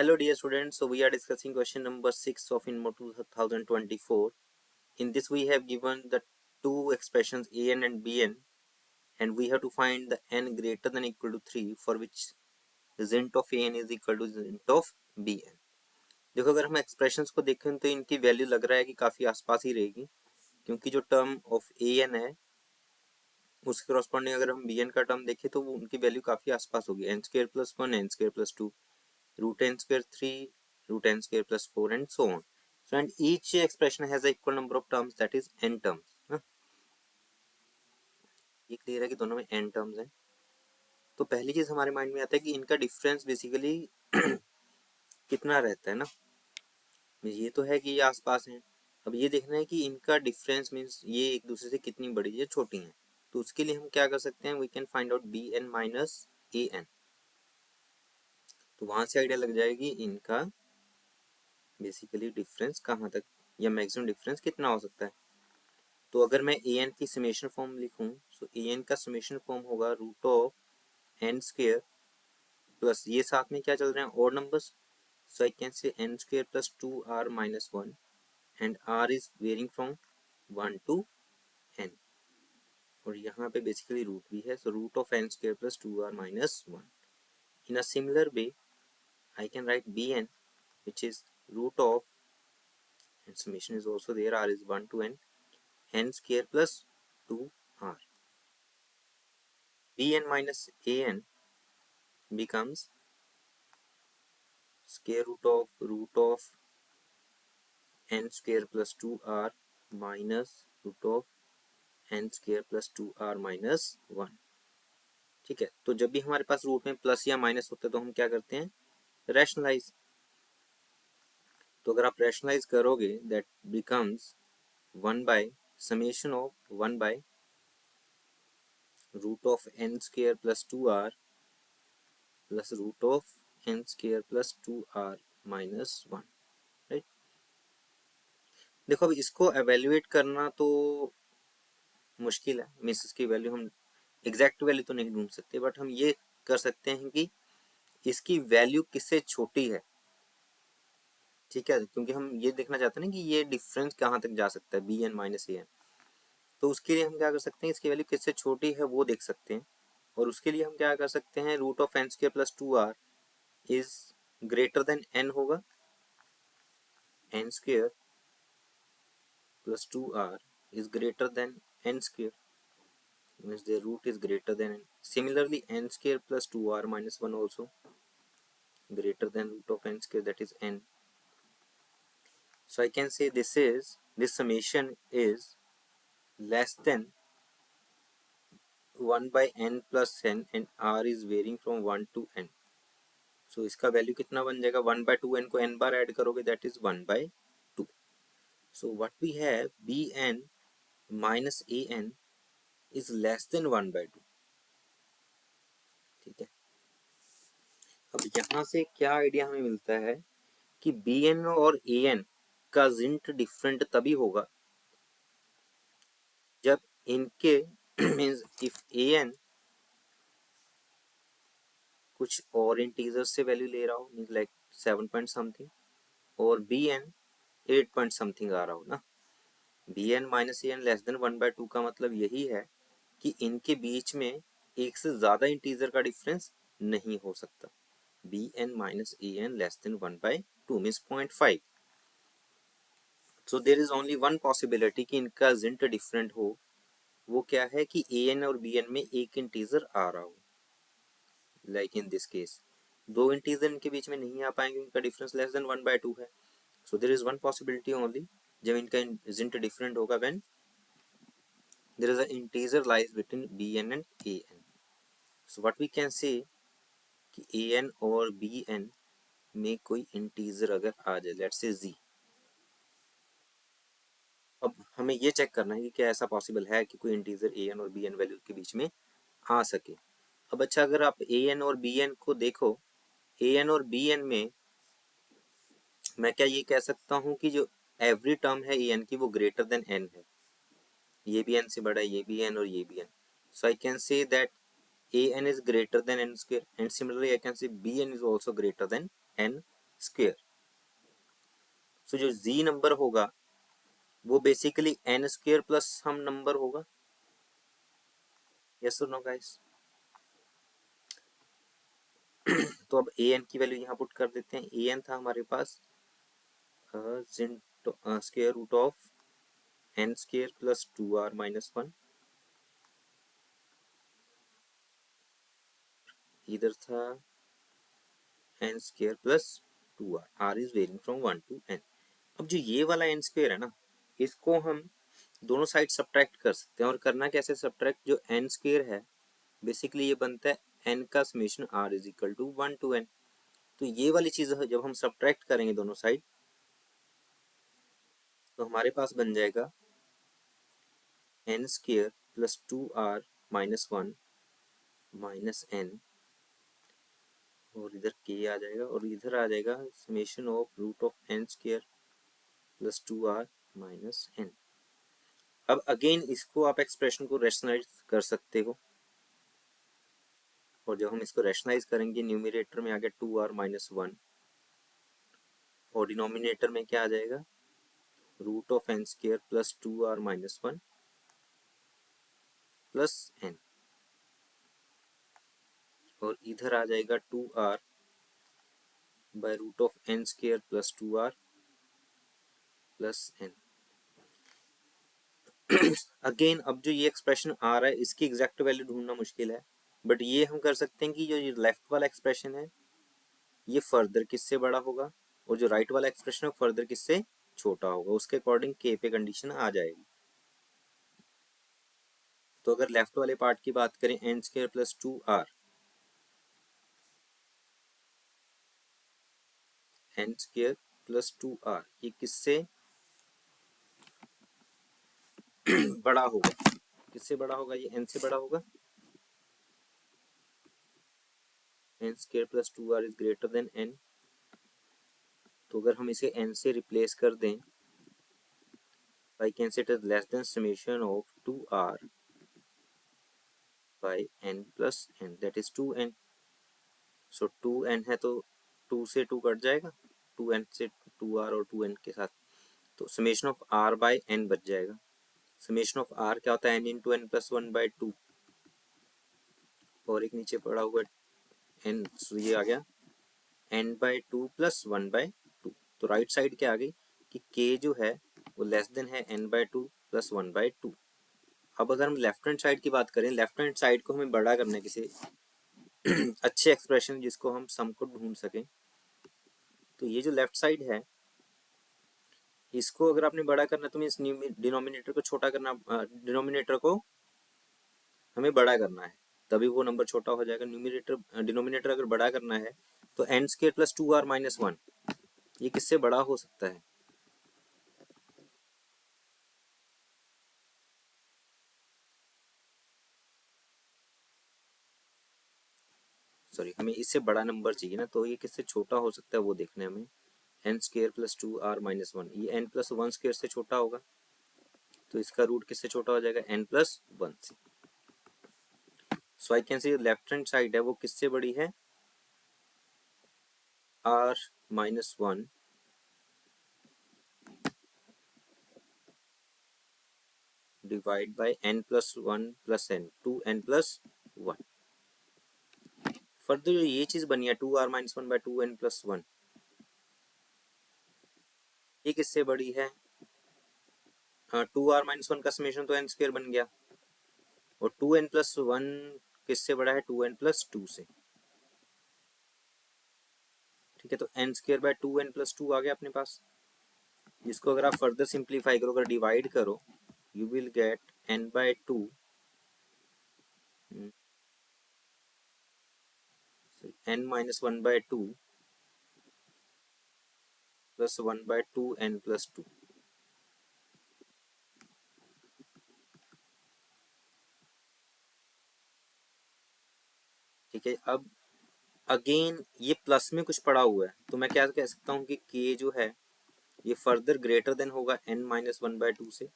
Hello dear students, so we are discussing question number 6 of INMO 2024. In this we have given the two expressions an and bn and we have to find the n greater than equal to 3 for which zint of an is equal to zint of bn. देखो अगर हम expressions को देखें तो इनकी value लग रहा है कि काफ़ी आसपास ही रहेगी क्योंकि जो टर्म ऑफ an है उसके करस्पॉन्डिंग अगर हम bn का टर्म देखें तो उनकी वैल्यू काफ़ी आसपास होगी n square plus 1 n square plus 2 root n square 3 root n square plus 4 and so on. So and each expression has a equal number of terms, that is n terms. ये clear है कि दोनों में n terms हैं. तो पहली चीज हमारे माइंड में आता है कि इनका डिफरेंस बेसिकली कितना रहता है ना. ये तो है कि ये आसपास हैं. अब ये देखना है कि इनका डिफरेंस मीन्स ये एक दूसरे से कितनी बड़ी या छोटी हैं. तो उसके लिए हम क्या कर सकते हैं, we can find out b n minus a n. तो वहां से आइडिया लग जाएगी इनका बेसिकली डिफरेंस कहाँ तक या मैक्सिमम डिफरेंस कितना हो सकता है. तो अगर मैं ए एन की समेशन फॉर्म लिखूं तो ए एन का समेशन फॉर्म होगा root of N square plus ये साथ में क्या चल रहे हैं और numbers. So I can say n square plus 2r minus 1 and r is varying from 1 to n और यहाँ पे बेसिकली रूट भी है. So root of N square plus 2r minus 1. In a similar way I can write b n which is root of and summation is also there, r is 1 to n square plus 2r. bn minus an becomes square root of n square plus 2r minus root of n square plus 2r minus 1. ठीक है. तो जब भी हमारे पास root में plus या minus होता है तो हम क्या करते हैं, रैशनलाइज. तो अगर आप रैशनलाइज करोगे that becomes 1 by summation of 1 by root of n square plus 2r plus root of n square plus 2r minus 1. Right. देखो अब इसको एवेल्युएट करना तो मुश्किल है, मीन्स इसकी वैल्यू हम एग्जैक्ट वैल्यू तो नहीं ढूंढ सकते, बट हम ये कर सकते हैं कि इसकी वैल्यू किससे छोटी है. ठीक है, क्योंकि हम ये देखना चाहते हैं ना कि ये डिफरेंस कहाँ तक जा सकता है B n minus a n. तो उसके लिए हम क्या कर सकते हैं, इसकी वैल्यू किससे छोटी है वो देख सकते हैं. और उसके लिए हम क्या कर सकते हैं, root of n square plus 2r is greater than n होगा. n square plus 2r is greater than n square, means the root is greater than n. Similarly n square plus 2r minus 1 also greater than root of n square, that is n. So I can say this summation is less than 1 by n plus n and r is varying from 1 to n. So इसका value कितना बन जाएगा, 1 by 2n को n बार add करोगे that is 1 by 2. So what we have bn minus an is less than 1 by 2. ठीक है. अब यहाँ से क्या आइडिया हमें मिलता है कि बी एन और ए एन का जिंट डिफरेंट तभी होगा जब इनके मीन्स इफ ए एन कुछ और इंटीजर से वैल्यू ले रहा हो, मीन्स लाइक 7 पॉइंट समथिंग, और बी एन 8 पॉइंट समथिंग आ रहा हो ना. B n minus a N less than 1 bye 2 का मतलब यही है कि इनके बीच में एक से ज्यादा इंटीजर का डिफरेंस नहीं हो सकता. bn minus an less than 1 by 2 means 0.5. So there is only one possibility कि इनका जिंट डिफरेंट हो. वो क्या है कि an और bn में एक इंटीजर आ रहा हो. लाइक इन दिस केस दो इंटीजर इनके बीच में नहीं आ पाएंगे, उनका डिफरेंस लेस देन 1 by 2 है. So there is one possibility only जब इनका जिंट डिफरेंट होगा, when there is a integer lies between bn and an. So what we can say कि an और bn में कोई इंटीजर अगर आ जाए, लेट्स से z. अब हमें ये चेक करना है कि क्या ऐसा पॉसिबल है कि कोई इंटीजर ए एन और बी एन वैल्यू के बीच में आ सके. अब अच्छा, अगर आप ए एन और बी एन को देखो, ए एन और बी एन में मैं क्या ये कह सकता हूँ कि जो एवरी टर्म है ए एन की वो ग्रेटर देन एन है. ये भी एन से बड़ा है, ये भी एन और ये भी N. So I can say that A N is greater than N square and similarly I can say B N is also greater than N square. So जो z नंबर होगा वो बेसिकली n स्क्वेयर प्लस हम number होगा। Yes or no guys? तो अब A N की value यहाँ put कर देते हैं। ए एन था हमारे पास square root of N square plus 2r-1। इधर था n square plus 2r, r is varying from 1 to n। अब जो ये वाला एन स्क्वेयर है ना, इसको हम दोनों साइड सब्ट्रैक्ट कर सकते हैं। और करना कैसे सब्ट्रैक्ट? जो एन स्क्वेयर है बेसिकली ये बनता है एन का summation r is equal to 1 to n। तो ये वाली चीज जब हम सब्ट्रैक्ट करेंगे दोनों साइड तो हमारे पास बन जाएगा n square plus 2r-1 minus n, और इधर के आ जाएगा और इधर आ जाएगा summation of root of N square plus 2r-n। अब अगेन इसको आप एक्सप्रेशन को रैशनलाइज कर सकते हो, और जब हम इसको रैशनलाइज करेंगे न्यूमरेटर में आ गया 2r-1 और डिनोमिनेटर में क्या आ जाएगा? Root of N square plus 2r-1 plus n, और इधर आ जाएगा 2r by root of N square plus 2r plus n। Again अब जो ये एक्सप्रेशन आ रहा है इसकी एग्जैक्ट वैल्यू ढूंढना मुश्किल है, बट ये हम कर सकते हैं कि जो ये लेफ्ट वाला एक्सप्रेशन है ये फर्दर किससे बड़ा होगा और जो राइट वाला एक्सप्रेशन है फर्दर किससे छोटा होगा, उसके अकॉर्डिंग के पे कंडीशन आ जाएगी। तो अगर लेफ्ट वाले पार्ट की बात करें n square plus 2r, n square plus 2r ये किससे बड़ा होगा? किससे बड़ा होगा? ये n से बड़ा होगा। N square plus 2r is greater than n। तो अगर हम इसे n से रिप्लेस कर दें, I can say it is less than summation of 2r by n plus n, that is 2n। so 2n है तो 2 से 2 कट जाएगा, 2n से 2r और 2n के साथ, तो summation of r by n बच जाएगा। समेशन ऑफ r क्या होता है? n इंटू एन प्लस 1/2, और एक नीचे पड़ा हुआ n, so ये आ गया n/2 प्लस 1/2। तो राइट साइड क्या आ गई कि k जो है वो लेस देन है n/2 प्लस 1/2। अब अगर हम लेफ्ट हैंड साइड की बात करें, लेफ्ट हैंड साइड को हमें बड़ा करना है किसी अच्छे एक्सप्रेशन जिसको हम सम को ढूंढ सकें। तो ये जो लेफ्ट साइड है इसको अगर आपने बड़ा करना तो मीन्स डिनोमिनेटर को छोटा करना, डिनोमिनेटर को हमें बड़ा करना है तभी वो नंबर छोटा हो जाएगा। न्यूमिनेटर डिनोमिनेटर अगर बड़ा करना है तो एन स्क्वायर प्लस 2r-1 ये किससे बड़ा हो सकता है? सॉरी, हमें इससे बड़ा नंबर चाहिए ना, तो ये किससे छोटा हो सकता है वो देखना है हमें। एन स्क्वायर प्लस 2r-1 ये n प्लस 1 स्क्वायर से छोटा होगा, तो इसका रूट किससे छोटा हो जाएगा? n प्लस 1 से। So I can see left hand side है वो किससे बड़ी है? r-1 divide by n plus 1 plus n, 2n plus 1। Further जो ये चीज बनी है 2r-1/2n+1 ये किससे बड़ी है? 2r-1 का समेशन तो n स्क्वायर बन गया, और 2n+1 किससे बड़ा है? 2n+2 से। ठीक है, तो n स्क्वायर बाय 2n+2 आ गया अपने पास, जिसको अगर आप फर्दर सिंप्लीफाई करो, अगर डिवाइड करो, you will get n/2 n-1/2 plus 1/2n+2। ठीक है, अब अगेन ये प्लस में कुछ पड़ा हुआ है तो मैं क्या कह सकता हूँ कि k जो है ये फर्दर ग्रेटर देन होगा n-1/2 से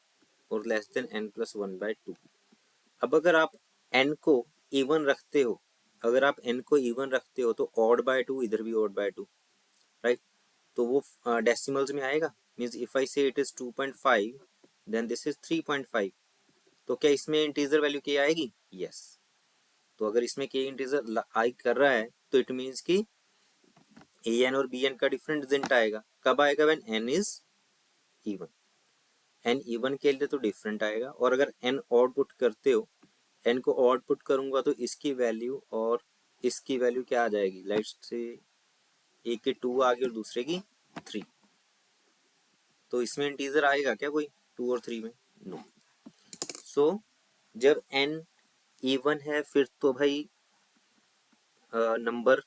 और लेस देन n+1/2। अब अगर आप n को इवन रखते हो, अगर आप n को इवन रखते हो तो ऑड बाय 2 इधर भी ऑड बाय 2, राइट। तो वो डेसिमल्स में आएगा। Means if I say it is 2.5 then this is 3.5। तो क्या इसमें इंटीजर वैल्यू के आएगी? यस। तो अगर इसमें के इंटीजर आई कर रहा है तो इट मीन्स कि ए एन और बी एन का डिफरेंट रिजल्ट आएगा। कब आएगा? When n is even. N even के लिए तो डिफरेंट आएगा। और अगर एन ऑड पुट करते हो, एन को ऑड पुट करूंगा तो इसकी वैल्यू और इसकी वैल्यू क्या आ जाएगी? लेट्स से एक के 2 आ गई और दूसरे की 3। तो इसमें इंटीजर आएगा क्या कोई 2 और 3 में? नो। सो जब एन इवन है फिर तो भाई नंबर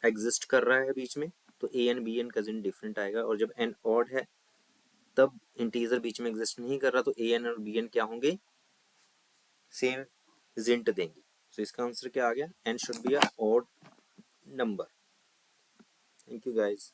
एग्जिस्ट कर रहा है बीच में, तो ए एन बी एन का डिफरेंट आएगा। और जब एन ऑड है तब इंटीजर बीच में एग्जिस्ट नहीं कर रहा, तो ए एन और बी एन क्या होंगे? सेम जिंट देंगे। तो इसका आंसर क्या आ गया? N should be a odd number. Thank you guys.